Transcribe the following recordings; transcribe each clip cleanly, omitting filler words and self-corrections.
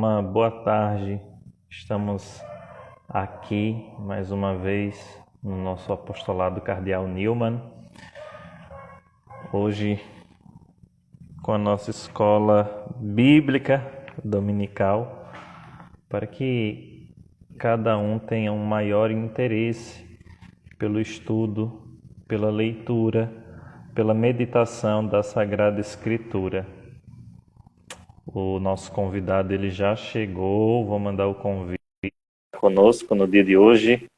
Uma boa tarde. Estamos aqui mais uma vez no nosso apostolado Cardeal Newman. Hoje com a nossa escola bíblica dominical, para que cada um tenha um maior interesse pelo estudo, pela leitura, pela meditação da Sagrada Escritura. O nosso convidado ele já chegou, vou mandar o convite conosco no dia de hoje.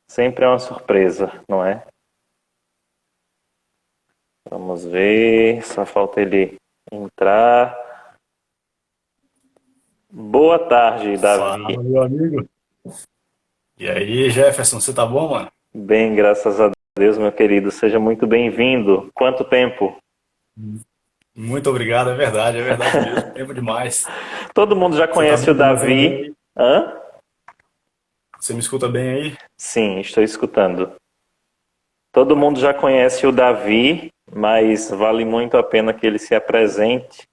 Sempre é uma surpresa, não é? Vamos ver, só falta ele entrar. Boa tarde, Davi. Fala, meu amigo. E aí, Jefferson, você tá bom, mano? Bem, graças a Deus, meu querido. Seja muito bem-vindo. Quanto tempo? Muito obrigado, é verdade mesmo. Tempo demais. Todo mundo já Você tá conhece o me ouvindo bem Davi. aí? Hã? Você me escuta bem aí? Sim, estou escutando. Todo mundo já conhece o Davi, mas vale muito a pena que ele se apresente.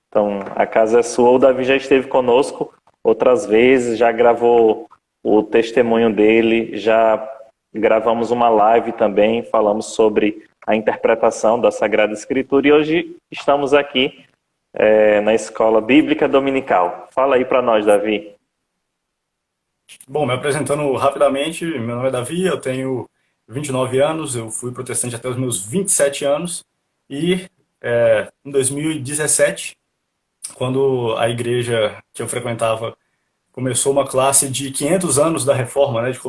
Então, a casa é sua. O Davi já esteve conosco outras vezes, já gravou o testemunho dele, já gravamos uma live também, falamos sobre a interpretação da Sagrada Escritura e hoje estamos aqui na Escola Bíblica Dominical. Fala aí para nós, Davi. Bom, me apresentando rapidamente, meu nome é Davi, eu tenho 29 anos, eu fui protestante até os meus 27 anos e em 2017, quando a igreja que eu frequentava começou uma classe de 500 anos da Reforma, né, de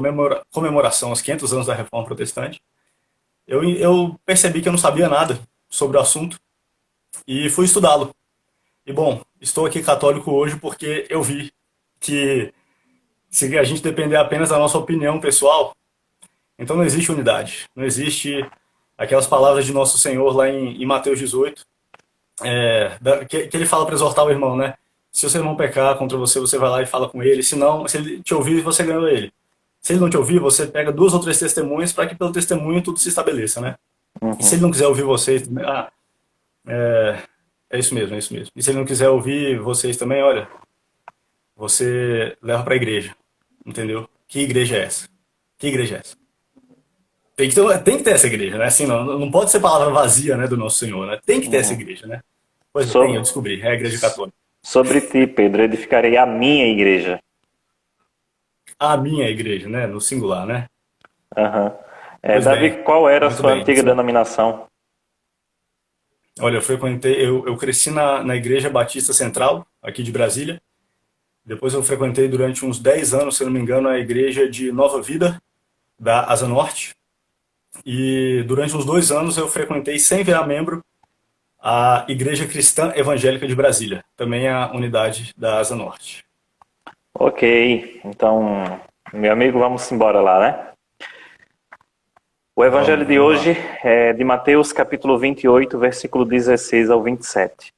comemoração aos 500 anos da Reforma Protestante, eu percebi que eu não sabia nada sobre o assunto e fui estudá-lo. E bom, estou aqui católico hoje porque eu vi que se a gente depender apenas da nossa opinião pessoal, então não existe unidade, não existe aquelas palavras de Nosso Senhor lá em Mateus 18, que ele fala para exortar o irmão, né? Se o seu irmão pecar contra você, você vai lá e fala com ele. Se não, se ele te ouvir, você ganhou ele. Se ele não te ouvir, você pega duas ou três testemunhas para que pelo testemunho tudo se estabeleça, né? E se Uhum, ele não quiser ouvir vocês, é isso mesmo, é isso mesmo. E se ele não quiser ouvir vocês também, olha, você leva para a igreja, entendeu? Que igreja é essa? Que igreja é essa? Tem que ter essa igreja, né? Assim, não pode ser palavra vazia, né, do Nosso Senhor, né? Tem que ter essa uhum. igreja, né? Pois bem, eu So- descobri, é a igreja católica. Sobre ti, Pedro, edificarei a minha igreja. A minha igreja, né? No singular, né? Aham. Pois bem, Davi, qual era a muito sua bem. antiga denominação? Olha, eu cresci na Igreja Batista Central, aqui de Brasília. Depois eu frequentei durante uns 10 anos, se eu não me engano, a Igreja de Nova Vida, da Asa Norte. E durante uns 2 anos eu frequentei, sem virar membro, a Igreja Cristã Evangélica de Brasília, também a unidade da Asa Norte. Ok, então, meu amigo, vamos embora lá, né? O evangelho de Vamos lá. hoje é de Mateus, capítulo 28, versículo 16 ao 27.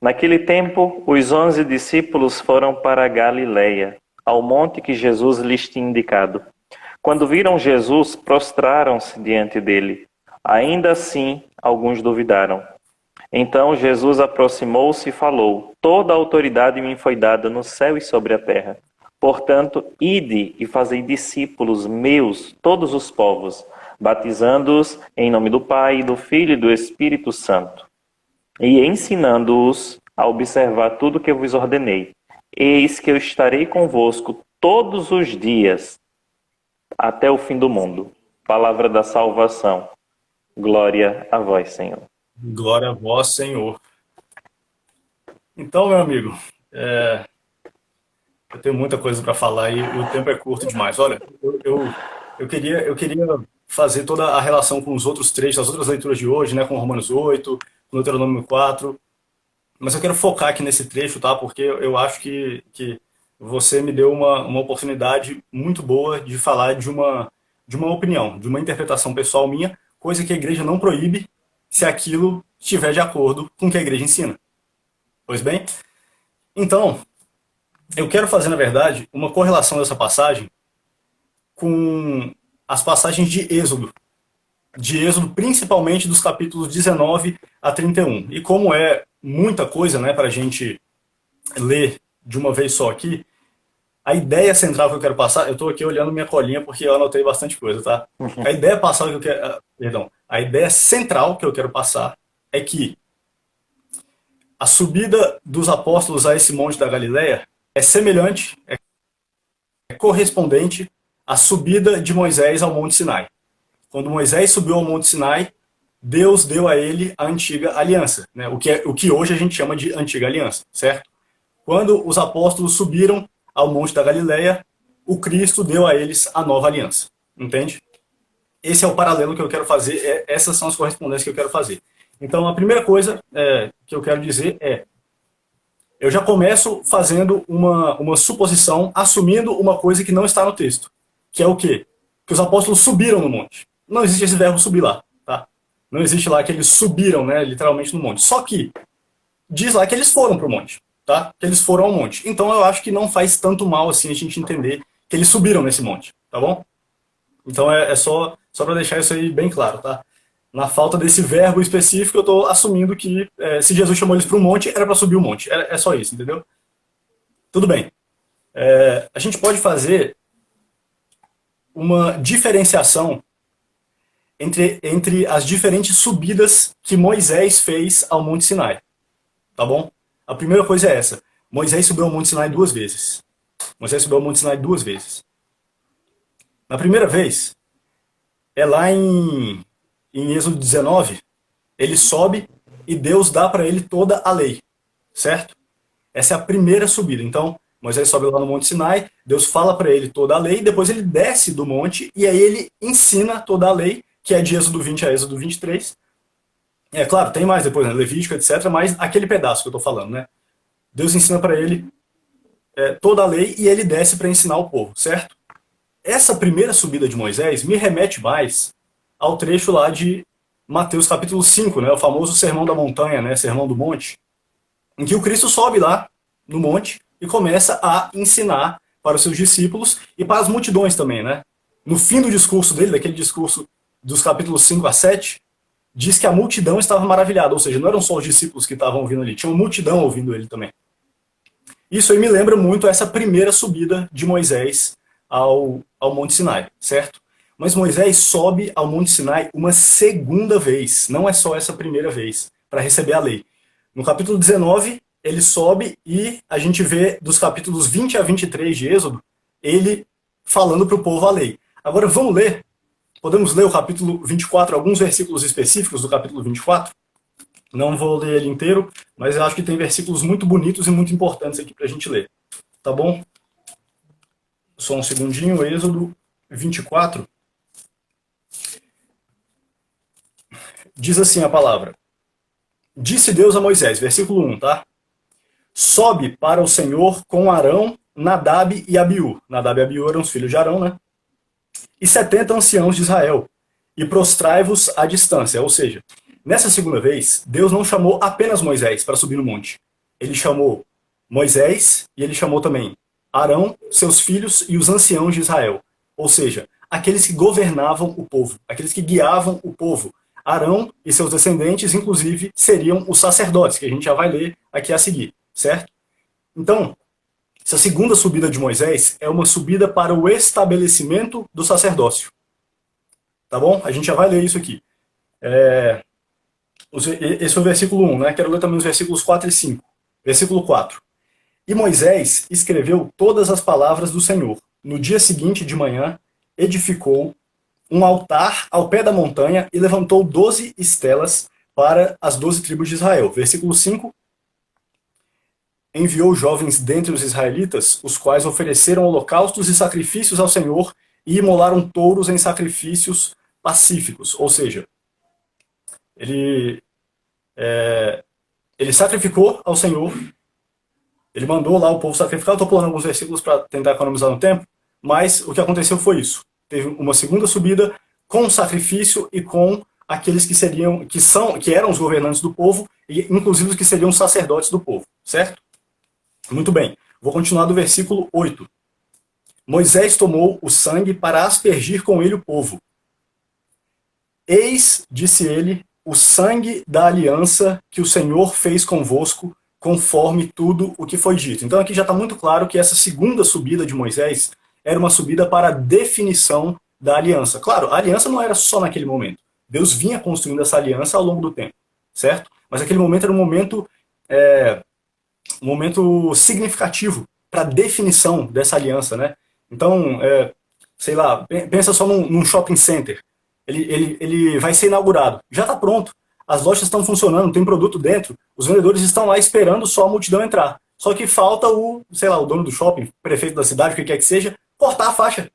Naquele tempo, os 11 discípulos foram para a Galileia, ao monte que Jesus lhes tinha indicado. Quando viram Jesus, prostraram-se diante dele. Ainda assim, alguns duvidaram. Então Jesus aproximou-se e falou: Toda a autoridade me foi dada no céu e sobre a terra. Portanto, ide e fazei discípulos meus, todos os povos, batizando-os em nome do Pai, do Filho e do Espírito Santo, e ensinando-os a observar tudo o que eu vos ordenei. Eis que eu estarei convosco todos os dias, até o fim do mundo. Palavra da salvação. Glória a vós, Senhor. Glória a vós, Senhor. Então, meu amigo, eu tenho muita coisa para falar e o tempo é curto demais. Olha, eu queria fazer toda a relação com os outros trechos, as outras leituras de hoje, né, com Romanos 8, com Deuteronômio 4, mas eu quero focar aqui nesse trecho, tá? Porque eu acho que você me deu uma oportunidade muito boa de falar de uma opinião, de uma interpretação pessoal minha, coisa que a igreja não proíbe se aquilo estiver de acordo com o que a igreja ensina. Pois bem, então, eu quero fazer, na verdade, uma correlação dessa passagem com as passagens de Êxodo principalmente dos capítulos 19 a 31. E como é muita coisa, né, para a gente ler de uma vez só aqui. A ideia central que eu quero passar, eu estou aqui olhando minha colinha porque eu anotei bastante coisa, tá? A ideia passada que eu quero, perdão, a ideia central que eu quero passar é que a subida dos apóstolos a esse monte da Galileia é semelhante, é correspondente à subida de Moisés ao Monte Sinai. Quando Moisés subiu ao Monte Sinai, Deus deu a ele a antiga aliança, né? O que hoje a gente chama de antiga aliança, certo? Quando os apóstolos subiram ao Monte da Galileia, o Cristo deu a eles a nova aliança, entende? Esse é o paralelo que eu quero fazer, essas são as correspondências que eu quero fazer. Então, a primeira coisa que eu quero dizer é, eu já começo fazendo uma suposição, assumindo uma coisa que não está no texto, que é o quê? Que os apóstolos subiram no monte. Não existe esse verbo subir lá, tá? Não existe lá que eles subiram, né, literalmente no monte. Só que diz lá que eles foram para o monte, tá? Que eles foram ao monte. Então eu acho que não faz tanto mal assim a gente entender que eles subiram nesse monte, tá bom? Então é só para deixar isso aí bem claro, tá? Na falta desse verbo específico, eu estou assumindo que se Jesus chamou eles para um monte, era para subir o monte. É só isso, entendeu? Tudo bem. A gente pode fazer uma diferenciação entre as diferentes subidas que Moisés fez ao Monte Sinai. Tá bom? A primeira coisa é essa. Moisés subiu ao Monte Sinai 2 vezes. Moisés subiu ao Monte Sinai 2 vezes. Na primeira vez, é lá em Êxodo 19, ele sobe e Deus dá para ele toda a lei, certo? Essa é a primeira subida. Então, Moisés sobe lá no Monte Sinai, Deus fala para ele toda a lei, depois ele desce do monte e aí ele ensina toda a lei, que é de Êxodo 20 a Êxodo 23. É claro, tem mais depois, né? Levítico, etc., mas aquele pedaço que eu estou falando, né? Deus ensina para ele toda a lei e ele desce para ensinar o povo, certo? Essa primeira subida de Moisés me remete mais ao trecho lá de Mateus capítulo 5, né? O famoso Sermão da Montanha, né? Sermão do Monte, em que o Cristo sobe lá no monte e começa a ensinar para os seus discípulos e para as multidões também, né? No fim do discurso dele, daquele discurso dos capítulos 5 a 7, diz que a multidão estava maravilhada, ou seja, não eram só os discípulos que estavam ouvindo ali, tinha uma multidão ouvindo ele também. Isso aí me lembra muito essa primeira subida de Moisés ao Monte Sinai, certo? Mas Moisés sobe ao Monte Sinai uma segunda vez, não é só essa primeira vez, para receber a lei. No capítulo 19, ele sobe e a gente vê dos capítulos 20 a 23 de Êxodo, ele falando para o povo a lei. Agora vamos ler, podemos ler o capítulo 24, alguns versículos específicos do capítulo 24? Não vou ler ele inteiro, mas eu acho que tem versículos muito bonitos e muito importantes aqui para a gente ler. Tá bom? Só um segundinho, Êxodo 24. Diz assim a palavra. Disse Deus a Moisés, versículo 1, tá? Sobe para o Senhor com Arão, Nadab e Abiú. Nadab e Abiú eram os filhos de Arão, né? E 70 anciãos de Israel. E prostrai-vos à distância. Ou seja, nessa segunda vez, Deus não chamou apenas Moisés para subir no monte. Ele chamou Moisés e ele chamou também Arão, seus filhos e os anciãos de Israel. Ou seja, aqueles que governavam o povo, aqueles que guiavam o povo. Arão e seus descendentes, inclusive, seriam os sacerdotes, que a gente já vai ler aqui a seguir, certo? Então, essa segunda subida de Moisés é uma subida para o estabelecimento do sacerdócio. Tá bom? A gente já vai ler isso aqui. Esse é o versículo 1, né? Quero ler também os versículos 4 e 5. Versículo 4. E Moisés escreveu todas as palavras do Senhor. No dia seguinte de manhã, edificou um altar ao pé da montanha e levantou 12 estelas para as 12 tribos de Israel. Versículo 5. Enviou jovens dentre os israelitas, os quais ofereceram holocaustos e sacrifícios ao Senhor e imolaram touros em sacrifícios pacíficos. Ou seja, ele sacrificou ao Senhor, ele mandou lá o povo sacrificar. Eu estou pulando alguns versículos para tentar economizar no tempo, mas o que aconteceu foi isso. Teve uma segunda subida com sacrifício e com aqueles que eram os governantes do povo, e inclusive os que seriam os sacerdotes do povo, certo? Muito bem, vou continuar do versículo 8. Moisés tomou o sangue para aspergir com ele o povo. Eis, disse ele, o sangue da aliança que o Senhor fez convosco conforme tudo o que foi dito. Então aqui já está muito claro que essa segunda subida de Moisés era uma subida para a definição da aliança. Claro, a aliança não era só naquele momento. Deus vinha construindo essa aliança ao longo do tempo, certo? Mas aquele momento era um momento significativo para a definição dessa aliança, né? Então, sei lá, pensa só num shopping center. Ele vai ser inaugurado, já está pronto. As lojas estão funcionando, tem produto dentro, os vendedores estão lá esperando só a multidão entrar. Só que falta o dono do shopping, prefeito da cidade, o que quer que seja, cortar a faixa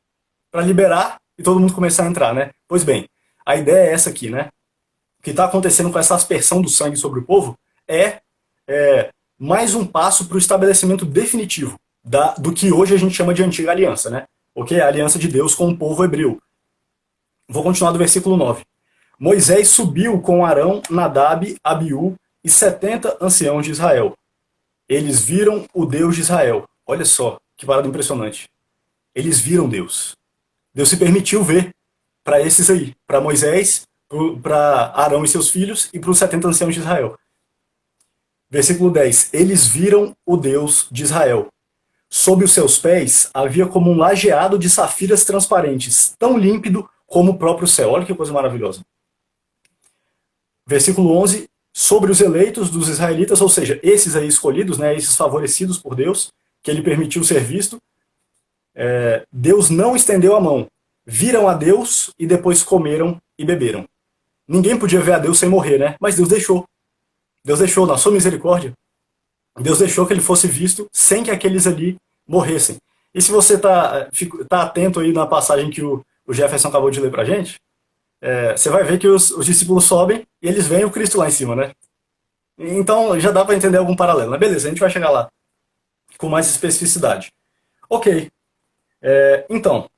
para liberar e todo mundo começar a entrar, né? Pois bem, a ideia é essa aqui, né? O que está acontecendo com essa aspersão do sangue sobre o povo é mais um passo para o estabelecimento definitivo do que hoje a gente chama de antiga aliança, né? Ok? A aliança de Deus com o povo hebreu. Vou continuar do versículo 9. Moisés subiu com Arão, Nadab, Abiú e 70 anciãos de Israel. Eles viram o Deus de Israel. Olha só, que parada impressionante. Eles viram Deus. Deus se permitiu ver para esses aí, para Moisés, para Arão e seus filhos e para os 70 anciãos de Israel. Versículo 10. Eles viram o Deus de Israel. Sob os seus pés havia como um lajeado de safiras transparentes, tão límpido como o próprio céu. Olha que coisa maravilhosa. Versículo 11. Sobre os eleitos dos israelitas, ou seja, esses aí escolhidos, né, esses favorecidos por Deus, que ele permitiu ser visto, Deus não estendeu a mão. Viram a Deus e depois comeram e beberam. Ninguém podia ver a Deus sem morrer, né? Mas Deus deixou. Deus deixou, na sua misericórdia, Deus deixou que ele fosse visto sem que aqueles ali morressem. E se você tá atento aí na passagem que o Jefferson acabou de ler pra gente, você vai ver que os discípulos sobem e eles veem o Cristo lá em cima, né? Então já dá para entender algum paralelo. Mas beleza, a gente vai chegar lá com mais especificidade. Ok. Então,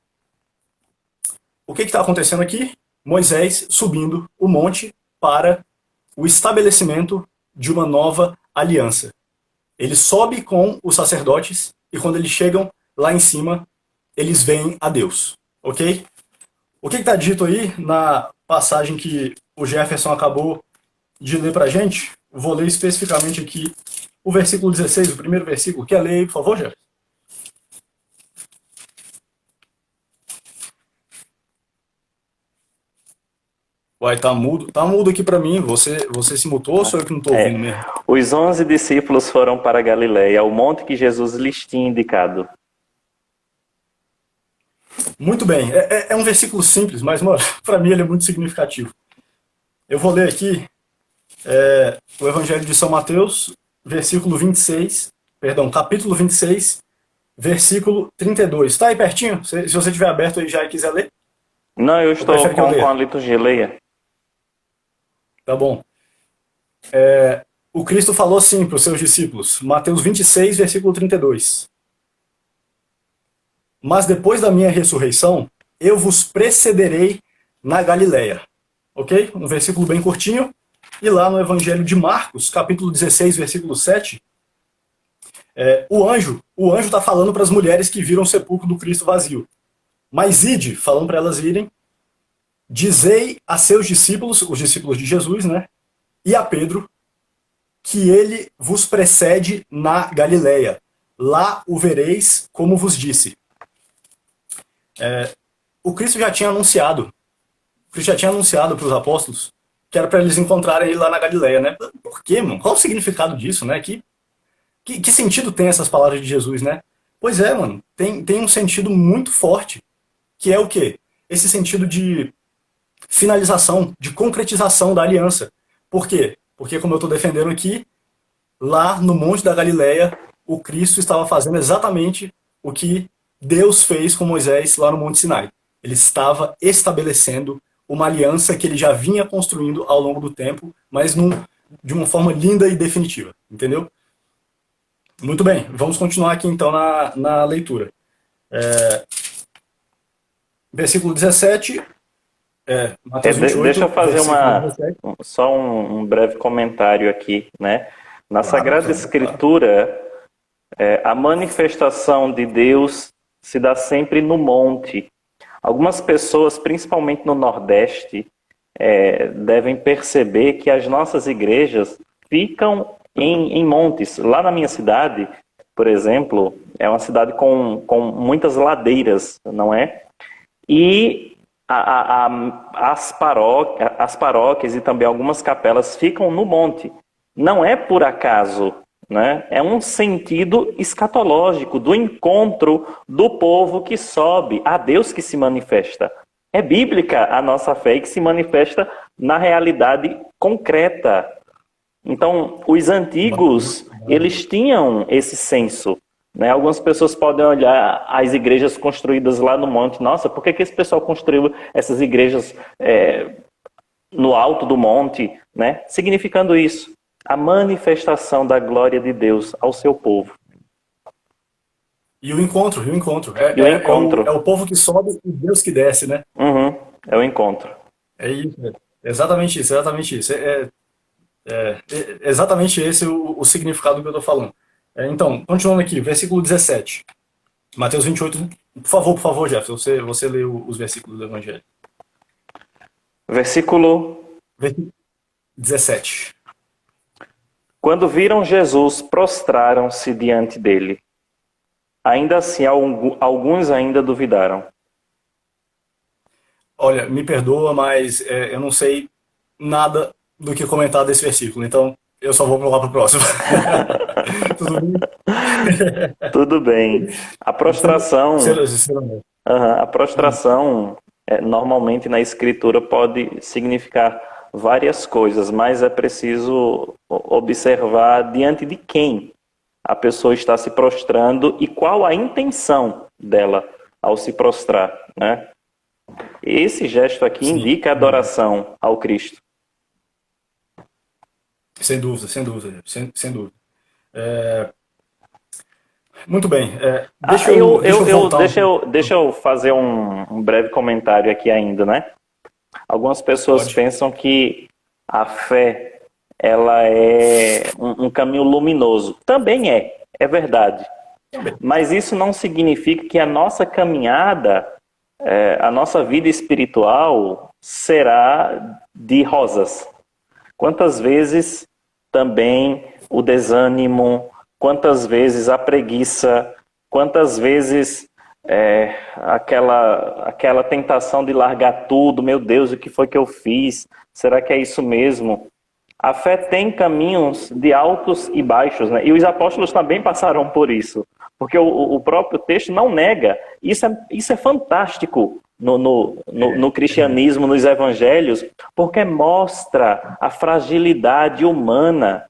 o que está acontecendo aqui? Moisés subindo o monte para o estabelecimento de uma nova aliança. Ele sobe com os sacerdotes e quando eles chegam lá em cima, eles veem a Deus. Ok? O que está dito aí na passagem que o Jefferson acabou de ler para a gente? Vou ler especificamente aqui o versículo 16, o primeiro versículo. Quer ler aí, por favor, Jefferson? Uai, tá mudo aqui para mim. Você se mutou ou sou eu que não estou ouvindo mesmo? Os 11 discípulos foram para Galiléia, ao monte que Jesus lhes tinha indicado. Muito bem, é um versículo simples, mas para mim ele é muito significativo. Eu vou ler aqui o Evangelho de São Mateus, capítulo 26, versículo 32. Está aí pertinho? Se você estiver aberto aí já e quiser ler. Não, eu estou com a liturgia, leia. Tá bom. O Cristo falou assim para os seus discípulos, Mateus 26, versículo 32. Mas depois da minha ressurreição, eu vos precederei na Galiléia. Ok? Um versículo bem curtinho. E lá no Evangelho de Marcos, capítulo 16, versículo 7, o anjo está falando para as mulheres que viram o sepulcro do Cristo vazio. Mas ide, falando para elas irem, dizei a seus discípulos, os discípulos de Jesus, né? E a Pedro, que ele vos precede na Galiléia. Lá o vereis, como vos disse. O Cristo já tinha anunciado. Para os apóstolos que era para eles encontrarem ele lá na Galiléia, né? Por quê, mano? Qual o significado disso, né? Que sentido tem essas palavras de Jesus, né? Pois é, mano. Tem um sentido muito forte, que é o quê? Esse sentido de finalização, de concretização da aliança. Por quê? Porque, como eu estou defendendo aqui, lá no Monte da Galiléia, o Cristo estava fazendo exatamente o que Deus fez com Moisés lá no Monte Sinai. Ele estava estabelecendo uma aliança que ele já vinha construindo ao longo do tempo, mas de uma forma linda e definitiva. Entendeu? Muito bem, vamos continuar aqui então na leitura. Versículo 17. Mateus 28, deixa eu fazer só um breve comentário aqui, né? Na Sagrada Escritura, a manifestação de Deus se dá sempre no monte. Algumas pessoas, principalmente no Nordeste, devem perceber que as nossas igrejas ficam em montes. Lá na minha cidade, por exemplo, é uma cidade com muitas ladeiras, não é? E as paróquias e também algumas capelas ficam no monte. Não é por acaso, né? É um sentido escatológico do encontro do povo que sobe, a Deus que se manifesta. É bíblica a nossa fé que se manifesta na realidade concreta. Então, os antigos, eles tinham esse senso, né? Algumas pessoas podem olhar as igrejas construídas lá no monte. Nossa, por que esse pessoal construiu essas igrejas no alto do monte, né? Significando isso, a manifestação da glória de Deus ao seu povo. E o encontro. E o encontro. É o povo que sobe e Deus que desce, né? Uhum, é o encontro. É isso, exatamente isso, exatamente isso. Exatamente esse o significado que eu estou falando. Então, continuando aqui, versículo 17. Mateus 28. Por favor, Jeff, você lê os versículos do Evangelho. Versículo 17. Quando viram Jesus, prostraram-se diante dele. Ainda assim, alguns ainda duvidaram. Olha, me perdoa, mas eu não sei nada do que comentar desse versículo, então eu só vou pular para o próximo. Tudo bem? Tudo bem. A prostração, normalmente na Escritura pode significar várias coisas, mas é preciso observar diante de quem a pessoa está se prostrando e qual a intenção dela ao se prostrar, né? Esse gesto aqui indica adoração ao Cristo. Sem dúvida. Muito bem. Deixa eu fazer um breve comentário aqui ainda, né? Algumas pessoas pensam que a fé ela é um caminho luminoso. Também é verdade. Mas isso não significa que a nossa caminhada, a nossa vida espiritual será de rosas. Quantas vezes também o desânimo, quantas vezes a preguiça, quantas vezes aquela tentação de largar tudo, meu Deus, o que foi que eu fiz? Será que é isso mesmo? A fé tem caminhos de altos e baixos, né? E os apóstolos também passaram por isso, porque o próprio texto não nega. Isso é fantástico no cristianismo, nos evangelhos, porque mostra a fragilidade humana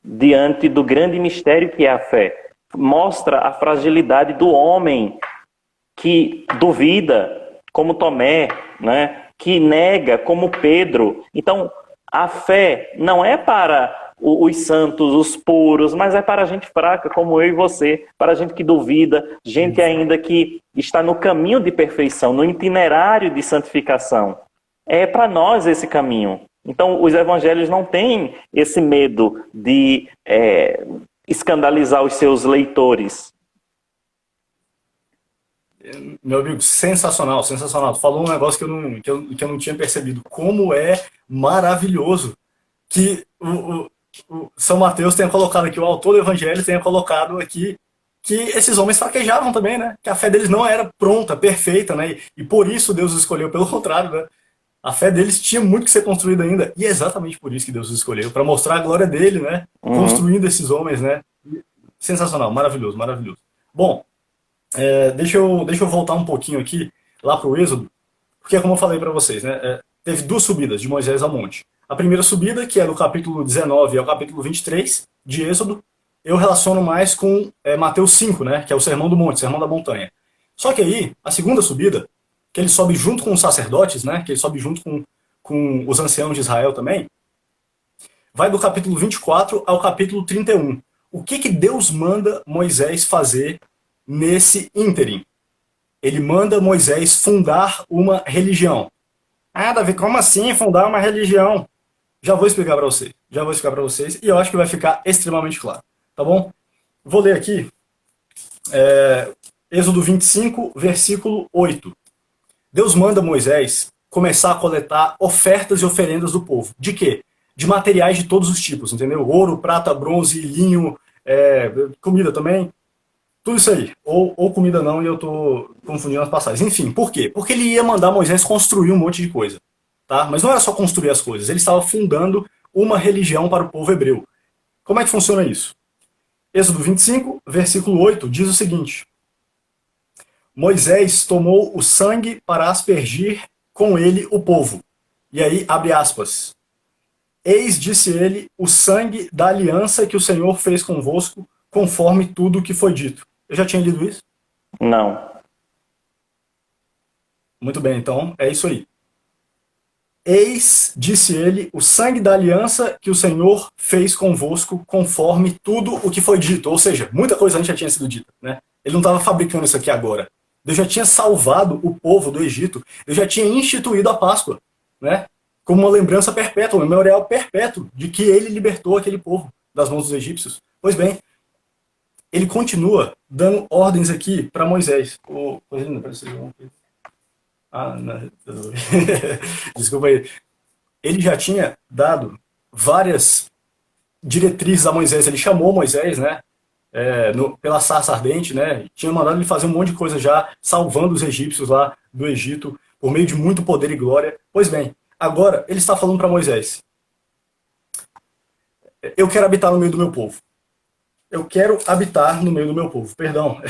diante do grande mistério que é a fé. Mostra a fragilidade do homem que duvida, como Tomé, né? Que nega, como Pedro. Então, a fé não é para os santos, os puros, mas é para a gente fraca, como eu e você, para a gente que duvida, gente ainda que está no caminho de perfeição, no itinerário de santificação. É para nós esse caminho. Então, os evangelhos não têm esse medo de escandalizar os seus leitores. Meu amigo, sensacional. Tu falou um negócio que eu não tinha percebido. Como é maravilhoso que o São Mateus tenha colocado aqui, o autor do Evangelho tenha colocado aqui que esses homens fraquejavam também, né? Que a fé deles não era pronta, perfeita, né? E por isso Deus os escolheu, pelo contrário, né? A fé deles tinha muito que ser construída ainda. E é exatamente por isso que Deus os escolheu, para mostrar a glória dele, né? Construindo esses homens, né? Sensacional, maravilhoso. Bom, deixa eu voltar um pouquinho aqui, lá para o Êxodo, porque como eu falei para vocês, né? Teve duas subidas de Moisés ao monte. A primeira subida, que é do capítulo 19 ao capítulo 23 de Êxodo, eu relaciono mais com Mateus 5, né? Que é o Sermão do Monte, Sermão da Montanha. Só que aí, a segunda subida, que ele sobe junto com os sacerdotes, né? Que ele sobe junto com os anciãos de Israel também, vai do capítulo 24 ao capítulo 31. O que Deus manda Moisés fazer nesse ínterim? Ele manda Moisés fundar uma religião. Ah, Davi, como assim fundar uma religião? Já vou explicar para vocês e eu acho que vai ficar extremamente claro, tá bom? Vou ler aqui Êxodo 25, versículo 8. Deus manda Moisés começar a coletar ofertas e oferendas do povo. De quê? de materiais de todos os tipos, entendeu? Ouro, prata, bronze, linho, comida também, tudo isso aí. Ou comida não, e eu tô confundindo as passagens. Enfim, por quê? Porque ele ia mandar Moisés construir um monte de coisa, tá? Mas não era só construir as coisas, ele estava fundando uma religião para o povo hebreu. Como é que funciona isso? Êxodo 25, versículo 8, diz o seguinte: Moisés tomou o sangue para aspergir com ele o povo. E aí, abre aspas. Eis, disse ele, o sangue da aliança que o Senhor fez convosco, conforme tudo o que foi dito. Eu já tinha lido isso? Não. Muito bem, então é isso aí. Eis, disse ele, o sangue da aliança que o Senhor fez convosco, conforme tudo o que foi dito. Ou seja, muita coisa antes já tinha sido dita, né? Ele não estava fabricando isso aqui agora. Deus já tinha salvado o povo do Egito. Deus já tinha instituído a Páscoa, né? Como uma lembrança perpétua, um memorial perpétuo de que ele libertou aquele povo das mãos dos egípcios. Pois bem, ele continua dando ordens aqui para Moisés. Desculpa aí. Ele já tinha dado várias diretrizes a Moisés. Ele chamou Moisés, né? Pela sarça ardente, né? Tinha mandado ele fazer um monte de coisa já, salvando os egípcios lá do Egito, por meio de muito poder e glória. Pois bem, agora ele está falando para Moisés: eu quero habitar no meio do meu povo. Eu quero habitar no meio do meu povo. Perdão,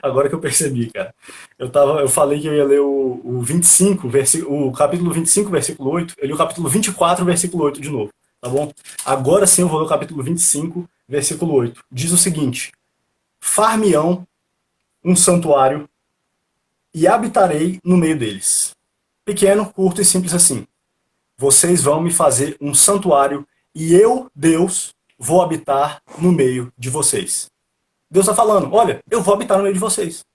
agora que eu percebi, cara. Eu falei que eu ia ler o 25, o capítulo 25, versículo 8. Eu li o capítulo 24, versículo 8 de novo, tá bom? Agora sim eu vou ler o capítulo 25, versículo 8. Diz o seguinte: far-me-ão um santuário e habitarei no meio deles. Pequeno, curto e simples assim. Vocês vão me fazer um santuário e eu, Deus, vou habitar no meio de vocês. Deus está falando: olha, eu vou habitar no meio de vocês.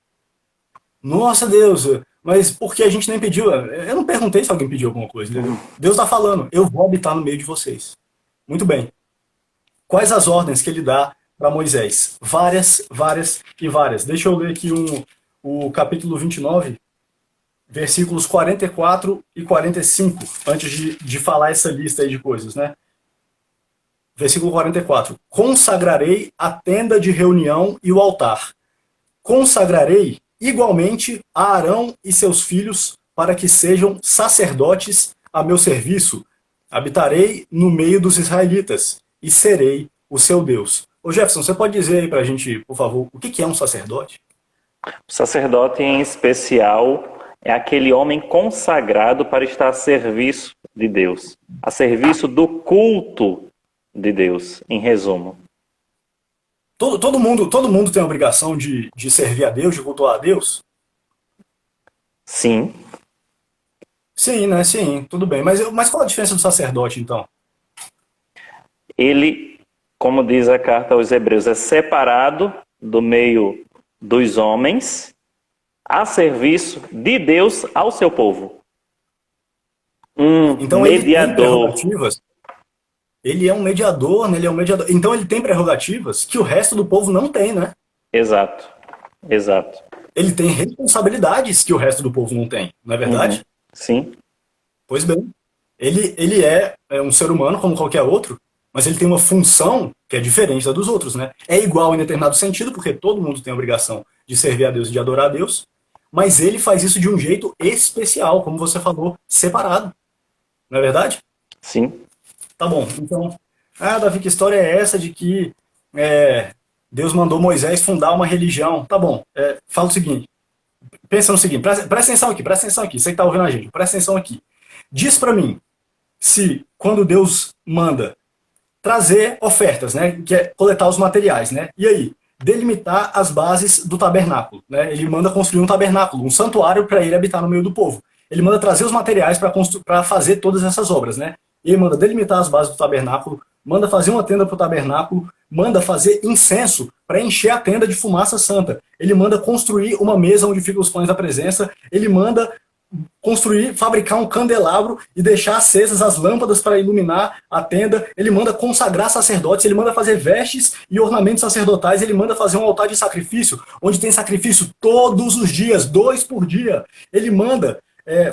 Nossa, Deus, mas por que a gente nem pediu? Eu não perguntei se alguém pediu alguma coisa. Deus está falando: eu vou habitar no meio de vocês. Muito bem. Quais as ordens que ele dá para Moisés? Várias, várias e várias. Deixa eu ler aqui o capítulo 29, versículos 44 e 45, antes de falar essa lista aí de coisas, né? Versículo 44. Consagrarei a tenda de reunião e o altar. Consagrarei igualmente a Arão e seus filhos para que sejam sacerdotes a meu serviço. Habitarei no meio dos israelitas e serei o seu Deus. Ô Jefferson, você pode dizer aí pra gente, por favor, o que é um sacerdote? O sacerdote, em especial, é aquele homem consagrado para estar a serviço de Deus, a serviço do culto de Deus, em resumo. Todo mundo tem a obrigação de servir a Deus, de cultuar a Deus? Sim. Sim, né? Sim, tudo bem. Mas qual a diferença do sacerdote, então? Ele, como diz a carta aos Hebreus, é separado do meio dos homens a serviço de Deus ao seu povo. Então, Mediador. Ele é um mediador, né? Ele é um mediador. Então ele tem prerrogativas que o resto do povo não tem, né? Exato. Exato. Ele tem responsabilidades que o resto do povo não tem, não é verdade? Sim. Pois bem. Ele é um ser humano como qualquer outro, mas ele tem uma função que é diferente da dos outros, né? É igual em determinado sentido, porque todo mundo tem a obrigação de servir a Deus e de adorar a Deus, mas ele faz isso de um jeito especial, como você falou, separado. Não é verdade? Sim. Tá bom, então, Davi, que história é essa de que Deus mandou Moisés fundar uma religião? Tá bom, fala o seguinte, pensa no seguinte, presta atenção aqui, você que tá ouvindo a gente, presta atenção aqui. Diz pra mim, se quando Deus manda trazer ofertas, né, que é coletar os materiais, né, e aí, delimitar as bases do tabernáculo, né, ele manda construir um tabernáculo, um santuário para ele habitar no meio do povo. Ele manda trazer os materiais para fazer todas essas obras, né? Ele manda delimitar as bases do tabernáculo, manda fazer uma tenda para o tabernáculo, manda fazer incenso para encher a tenda de fumaça santa. Ele manda construir uma mesa onde ficam os pães da presença. Ele manda fabricar um candelabro e deixar acesas as lâmpadas para iluminar a tenda. Ele manda consagrar sacerdotes, ele manda fazer vestes e ornamentos sacerdotais, ele manda fazer um altar de sacrifício, onde tem sacrifício todos os dias, 2 por dia. Ele manda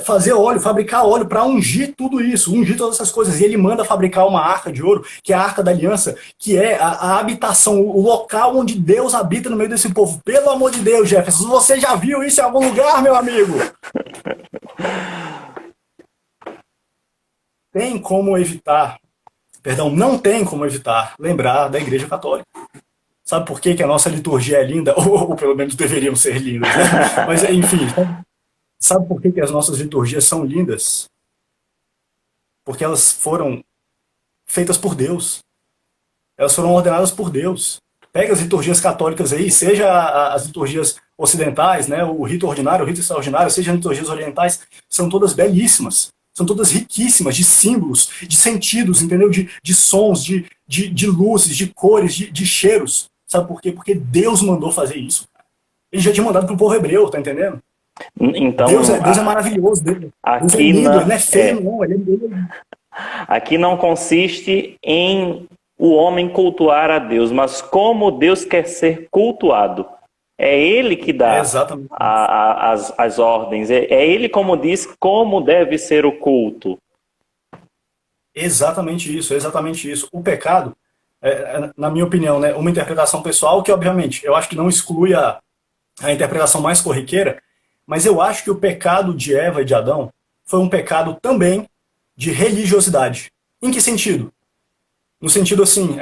fazer óleo, fabricar óleo para ungir tudo isso, ungir todas essas coisas. E ele manda fabricar uma arca de ouro, que é a arca da aliança, que é a habitação, o local onde Deus habita no meio desse povo. Pelo amor de Deus, Jefferson, você já viu isso em algum lugar, meu amigo? Tem como evitar, perdão, não tem como evitar lembrar da Igreja Católica. Sabe por que a nossa liturgia é linda? Ou pelo menos deveriam ser lindas, né? Mas, enfim, sabe por que as nossas liturgias são lindas? Porque elas foram feitas por Deus. Elas foram ordenadas por Deus. Pega as liturgias católicas aí, seja as liturgias ocidentais, né, o rito ordinário, o rito extraordinário, seja as liturgias orientais, são todas belíssimas. São todas riquíssimas de símbolos, de sentidos, entendeu? De sons, de luzes, de cores, de cheiros. Sabe por quê? Porque Deus mandou fazer isso. Ele já tinha mandado para o povo hebreu, tá entendendo? Então, Deus é maravilhoso. Deus é lindo, ele não é feio, não. Aqui não consiste em o homem cultuar a Deus, mas como Deus quer ser cultuado. É Ele que dá as ordens. É Ele como diz como deve ser o culto. Exatamente isso, exatamente isso. O pecado, na minha opinião, né, uma interpretação pessoal que, obviamente, eu acho que não exclui a interpretação mais corriqueira, mas eu acho que o pecado de Eva e de Adão foi um pecado também de religiosidade. Em que sentido? No sentido assim,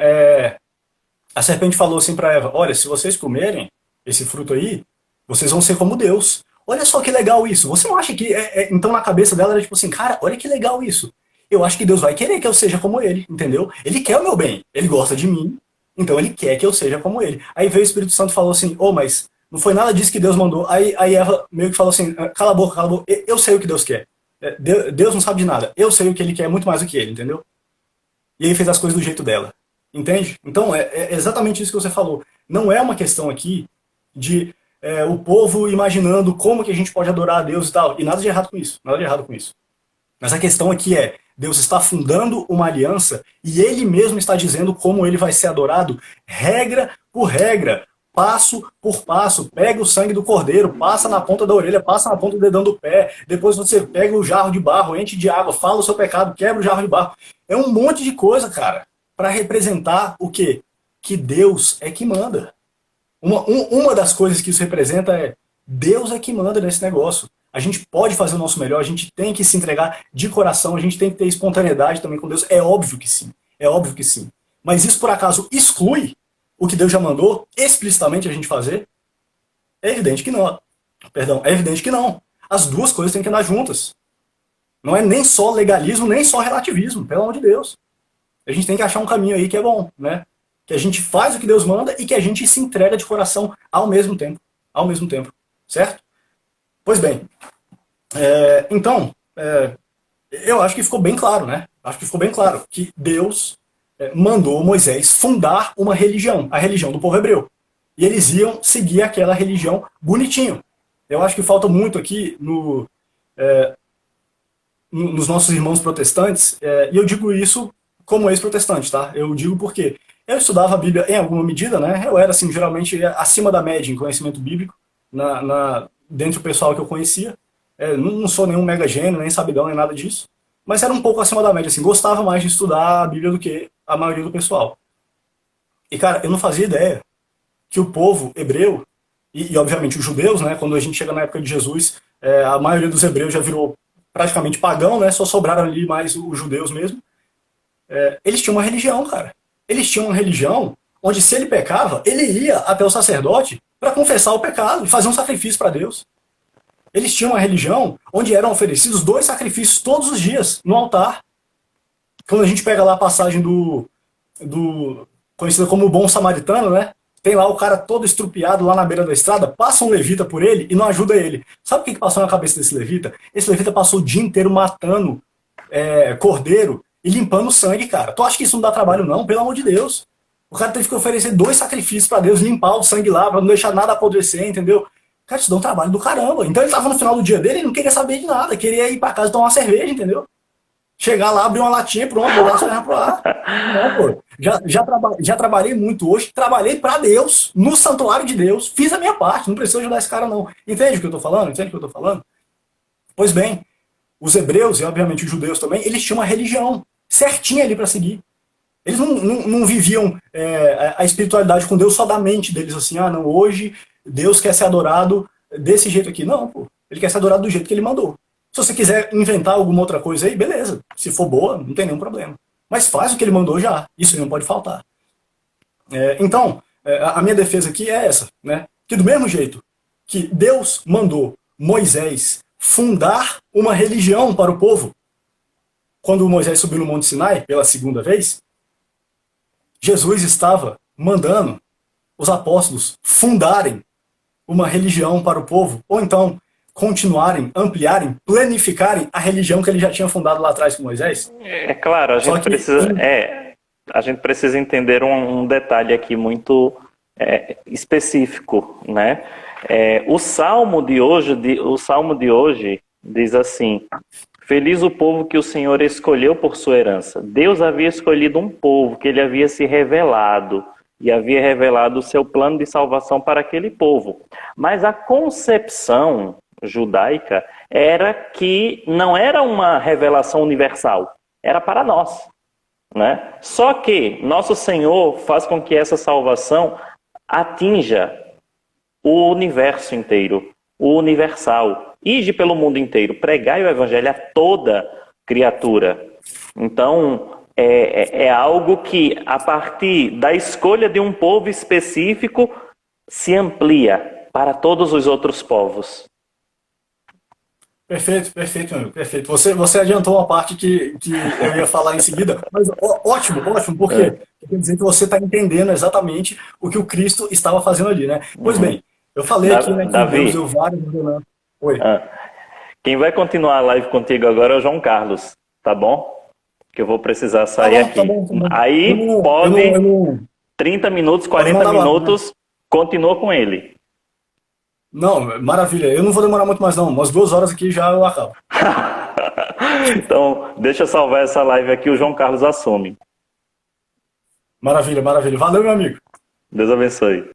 a serpente falou assim para Eva, olha, se vocês comerem esse fruto aí, vocês vão ser como Deus. Olha só que legal isso. Você não acha que... então na cabeça dela era tipo assim, cara, olha que legal isso. Eu acho que Deus vai querer que eu seja como ele, entendeu? Ele quer o meu bem, ele gosta de mim, então ele quer que eu seja como ele. Aí veio o Espírito Santo e falou assim, mas não foi nada disso que Deus mandou. Aí Eva meio que falou assim, cala a boca, eu sei o que Deus quer. Deus não sabe de nada, eu sei o que ele quer muito mais do que ele, entendeu? E aí fez as coisas do jeito dela, entende? Então é exatamente isso que você falou. Não é uma questão aqui de o povo imaginando como que a gente pode adorar a Deus e tal. E nada de errado com isso. Nada de errado com isso. Mas a questão aqui Deus está fundando uma aliança e Ele mesmo está dizendo como Ele vai ser adorado, regra por regra, passo por passo. Pega o sangue do cordeiro, passa na ponta da orelha, passa na ponta do dedão do pé, depois você pega o jarro de barro, enche de água, fala o seu pecado, quebra o jarro de barro. É um monte de coisa, cara, para representar o quê? Que Deus é que manda. Uma das coisas que isso representa Deus é que manda nesse negócio. A gente pode fazer o nosso melhor, a gente tem que se entregar de coração, a gente tem que ter espontaneidade também com Deus. É óbvio que sim, é óbvio que sim. Mas isso por acaso exclui o que Deus já mandou explicitamente a gente fazer? É evidente que não. Perdão, é evidente que não. As duas coisas têm que andar juntas. Não é nem só legalismo, nem só relativismo, pelo amor de Deus. A gente tem que achar um caminho aí que é bom, né? Que a gente faz o que Deus manda e que a gente se entrega de coração ao mesmo tempo. Ao mesmo tempo. Certo? Pois bem. Então, eu acho que ficou bem claro, né? Acho que ficou bem claro que Deus mandou Moisés fundar uma religião, a religião do povo hebreu. E eles iam seguir aquela religião bonitinho. Eu acho que falta muito aqui nos nossos irmãos protestantes, e eu digo isso como ex-protestante, tá? Eu digo porque eu estudava a Bíblia em alguma medida, né? Eu era, assim, geralmente acima da média em conhecimento bíblico, dentro do pessoal que eu conhecia. Não sou nenhum mega gênio, nem sabidão, nem nada disso. Mas era um pouco acima da média, assim. Gostava mais de estudar a Bíblia do que a maioria do pessoal. E, cara, eu não fazia ideia que o povo hebreu, e obviamente os judeus, né? Quando a gente chega na época de Jesus, a maioria dos hebreus já virou praticamente pagão, né? Só sobraram ali mais os judeus mesmo. Eles tinham uma religião, cara. Eles tinham uma religião onde, se ele pecava, ele ia até o sacerdote para confessar o pecado e fazer um sacrifício para Deus. Eles tinham uma religião onde eram oferecidos 2 sacrifícios todos os dias no altar. Quando a gente pega lá a passagem do conhecido como o bom samaritano, né? Tem lá o cara todo estrupiado lá na beira da estrada, passa um levita por ele e não ajuda ele. Sabe o que passou na cabeça desse levita? Esse levita passou o dia inteiro matando cordeiro e limpando o sangue, cara. Tu acha que isso não dá trabalho não? Pelo amor de Deus. O cara teve que oferecer 2 sacrifícios para Deus, limpar o sangue lá, para não deixar nada apodrecer, entendeu? Cara, isso dá um trabalho do caramba. Então ele tava no final do dia dele e não queria saber de nada, queria ir para casa tomar uma cerveja, entendeu? Chegar lá, abrir uma latinha e pronto, botar a cerveja pro ar. Não, pô. Já trabalhei muito hoje, trabalhei para Deus, no santuário de Deus, fiz a minha parte, não preciso ajudar esse cara não. Entende o que eu tô falando? Entende o que eu tô falando? Pois bem, os hebreus e obviamente os judeus também, eles tinham uma religião certinha ali para seguir. Eles não viviam a espiritualidade com Deus só da mente deles, assim, ah, não, hoje Deus quer ser adorado desse jeito aqui. Não, pô, ele quer ser adorado do jeito que ele mandou. Se você quiser inventar alguma outra coisa aí, beleza. Se for boa, não tem nenhum problema. Mas faz o que ele mandou já. Isso aí não pode faltar. Então, a minha defesa aqui é essa, né? Que do mesmo jeito que Deus mandou Moisés fundar uma religião para o povo, quando Moisés subiu no Monte Sinai pela segunda vez, Jesus estava mandando os apóstolos fundarem uma religião para o povo, ou então continuarem, ampliarem, planificarem a religião que ele já tinha fundado lá atrás com Moisés. É claro, a gente precisa entender um detalhe aqui muito específico, né? O Salmo de hoje diz assim: feliz o povo que o Senhor escolheu por sua herança. Deus havia escolhido um povo que ele havia se revelado e havia revelado o seu plano de salvação para aquele povo. Mas a concepção judaica era que não era uma revelação universal, era para nós, né? Só que nosso Senhor faz com que essa salvação atinja o universo inteiro, o universal. Ide pelo mundo inteiro, pregai o evangelho a toda criatura. Então, é algo que, a partir da escolha de um povo específico, se amplia para todos os outros povos. Perfeito, perfeito, meu amigo, perfeito. Você adiantou uma parte que eu ia falar em seguida, mas ótimo, porque quer dizer que você está entendendo exatamente o que o Cristo estava fazendo ali, né? Pois bem, eu falei aqui, né, que Davi, Deus deu vários... Oi. Quem vai continuar a live contigo agora é o João Carlos, tá bom? Que eu vou precisar sair aqui. Tá bom. Aí pode 30 minutos, 40 minutos, continua com ele. Não, maravilha. Eu não vou demorar muito mais não. Umas 2 horas aqui já eu acabo. Então, deixa eu salvar essa live aqui, o João Carlos assume. Maravilha, maravilha. Valeu, meu amigo. Deus abençoe.